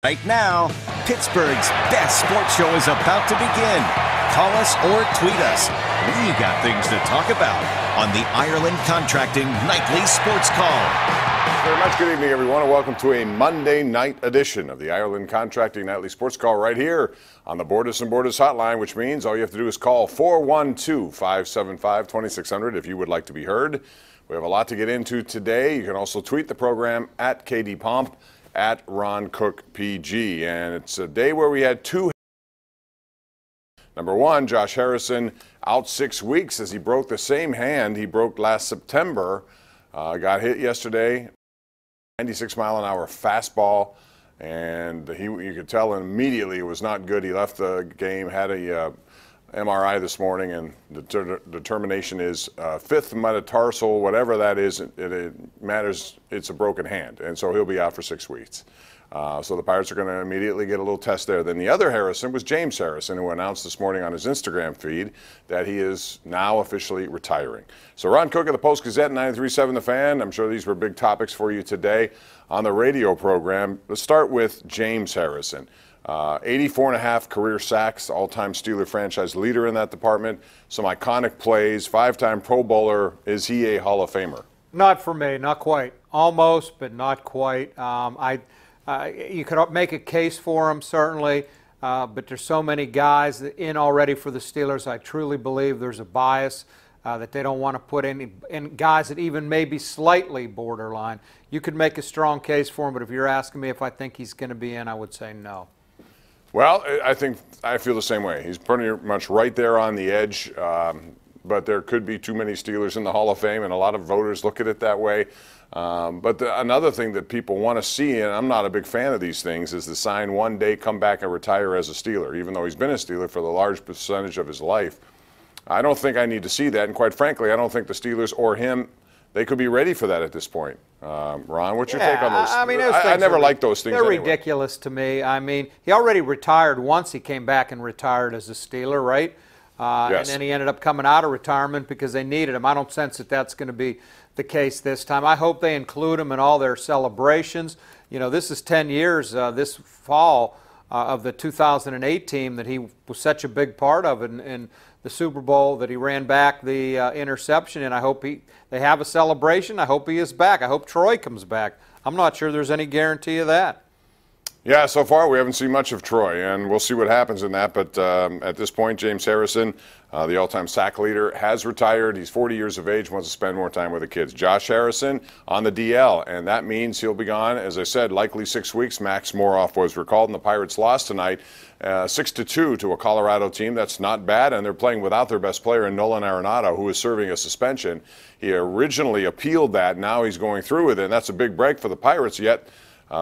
Right now, Pittsburgh's best sports show is about to begin. Call us or tweet us. We got things to talk about on the Ireland Contracting Nightly Sports Call. Very much. Good evening, everyone, and welcome to a Monday night edition of the Ireland Contracting Nightly Sports Call right here on the Borders and Borders hotline, which means all you have to do is call 412-575-2600 if you would like to be heard. We have a lot to get into today. You can also tweet the program at KDPomp, at Ron Cook PG. And it's a day where we had two. Number one, Josh Harrison out 6 weeks as he broke the same hand he broke last September. Got hit yesterday, 96-mile-an-hour fastball, and you could tell immediately it was not good. He left the game, had a MRI this morning, and the determination is fifth metatarsal, whatever that is, it matters. It's a broken hand, and so he'll be out for 6 weeks. So the Pirates are going to immediately get a little test there. Then the other Harrison was James Harrison, who announced this morning on his Instagram feed that he is now officially retiring. So Ron Cook of the Post-Gazette, 93.7 The Fan. I'm sure these were big topics for you today on the radio program. Let's start with James Harrison. 84.5 career sacks, all-time Steeler franchise leader in that department. Some iconic plays, five-time Pro Bowler. Is he a Hall of Famer? Not for me, not quite. Almost, but not quite. You could make a case for him, certainly, but there's so many guys in already for the Steelers. I truly believe there's a bias that they don't want to put in guys that even maybe slightly borderline. You could make a strong case for him, but if you're asking me if I think he's going to be in, I would say no. Well, I feel the same way. He's pretty much right there on the edge, but there could be too many Steelers in the Hall of Fame, and a lot of voters look at it that way. But another thing that people want to see, and I'm not a big fan of these things, is the sign one day, come back and retire as a Steeler, even though he's been a Steeler for the large percentage of his life. I don't think I need to see that, and quite frankly, I don't think the Steelers or him, they could be ready for that at this point. Ron, what's your take on those? I mean, I never liked those things. They're anyway. ridiculous to me. I mean, he already retired once. He came back and retired as a Steeler, right? Yes. And then he ended up coming out of retirement because they needed him. I don't sense that that's going to be the case this time. I hope they include him in all their celebrations. You know, this is 10 years this fall of the 2008 team that he was such a big part of in the Super Bowl, that he ran back the interception, and I hope they have a celebration. I hope he is back. I hope Troy comes back. I'm not sure there's any guarantee of that. Yeah, so far we haven't seen much of Troy, and we'll see what happens in that. But at this point, James Harrison, the all-time sack leader, has retired. He's 40 years of age, wants to spend more time with the kids. Josh Harrison on the DL, and that means he'll be gone, as I said, likely 6 weeks. Max Moroff was recalled, and the Pirates lost tonight 6-2 to a Colorado team. That's not bad, and they're playing without their best player, Nolan Arenado, who is serving a suspension. He originally appealed that. Now he's going through with it, and that's a big break for the Pirates, yet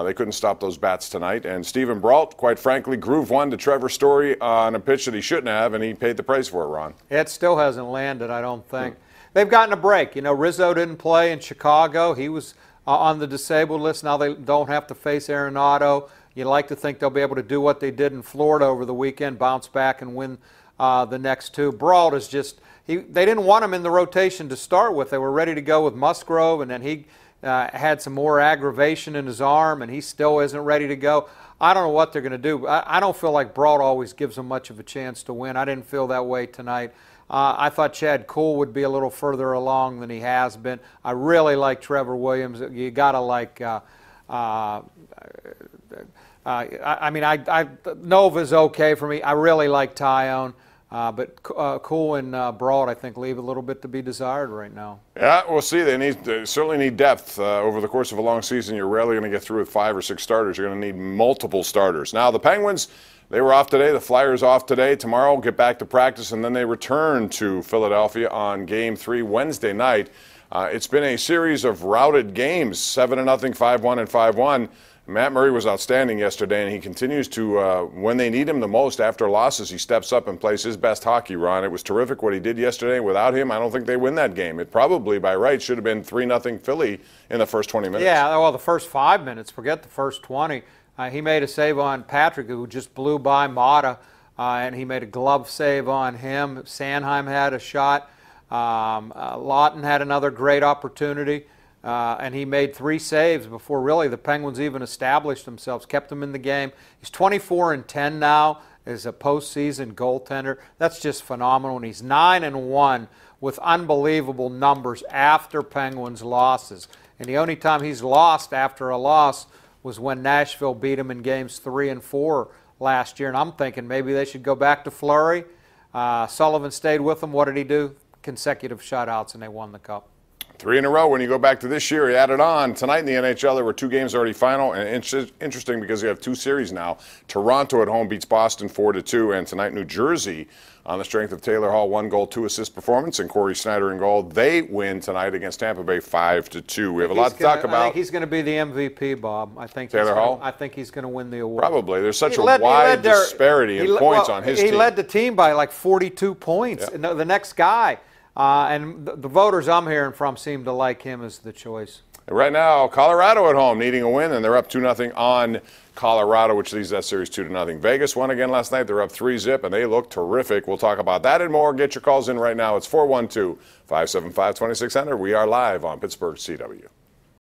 they couldn't stop those bats tonight. And Steven Brault, quite frankly, groove one to Trevor Story on a pitch that he shouldn't have, and he paid the price for it, Ron. It still hasn't landed, I don't think. They've gotten a break. You know, Rizzo didn't play in Chicago. He was on the disabled list. Now they don't have to face Arenado. You'd like to think they'll be able to do what they did in Florida over the weekend, bounce back and win the next two. Brault is just – they didn't want him in the rotation to start with. They were ready to go with Musgrove, and then he – had some more aggravation in his arm, and he still isn't ready to go. I don't know what they're going to do. I don't feel like Brault always gives them much of a chance to win. I didn't feel that way tonight. I thought Chad Kuhl would be a little further along than he has been. I really like Trevor Williams. You got to like Nova's okay for me. I really like Tyone. But Kuhl and Brault, I think, leave a little bit to be desired right now. Yeah, we'll see. They certainly need depth. Over the course of a long season, you're rarely going to get through with 5 or 6 starters. You're going to need multiple starters. Now, the Penguins, they were off today. The Flyers off today. Tomorrow, we'll get back to practice, and then they return to Philadelphia on Game 3 Wednesday night. It's been a series of routed games, 7-0, 5-1, and 5-1. Matt Murray was outstanding yesterday, and he continues to, when they need him the most after losses, he steps up and plays his best hockey, Ron. It was terrific what he did yesterday. Without him, I don't think they win that game. It probably, by right, should have been 3-0 Philly in the first 20 minutes. Yeah, well, the first 5 minutes, forget the first 20. He made a save on Patrick, who just blew by Mata, and he made a glove save on him. Sanheim had a shot. Lawton had another great opportunity. and he made 3 saves before really the Penguins even established themselves, kept them in the game. He's 24-10 now as a postseason goaltender. That's just phenomenal. And he's 9-1 with unbelievable numbers after Penguins losses. And the only time he's lost after a loss was when Nashville beat him in games 3 and 4 last year. And I'm thinking maybe they should go back to Fleury. Sullivan stayed with them. What did he do? Consecutive shutouts, and they won the Cup. 3 in a row. When you go back to this year, he added on. Tonight in the NHL, there were 2 games already final, and interesting because you have 2 series now. Toronto at home beats Boston 4-2, and tonight New Jersey, on the strength of Taylor Hall, 1 goal, 2 assist performance, and Corey Snyder in goal. They win tonight against Tampa Bay 5-2. We have a lot to talk about. I think he's going to be the MVP, Bob. I think Taylor Hall? I think he's going to win the award. Probably. There's such a wide disparity in points on his team. He led the team by like 42 points. Yeah. The next guy. And the voters I'm hearing from seem to like him as the choice. And right now, Colorado at home needing a win, and they're up 2-0 on Colorado, which leads that series 2-0. Vegas won again last night. They're up 3-0, and they look terrific. We'll talk about that and more. Get your calls in right now. It's 412-575-2600. We are live on Pittsburgh CW.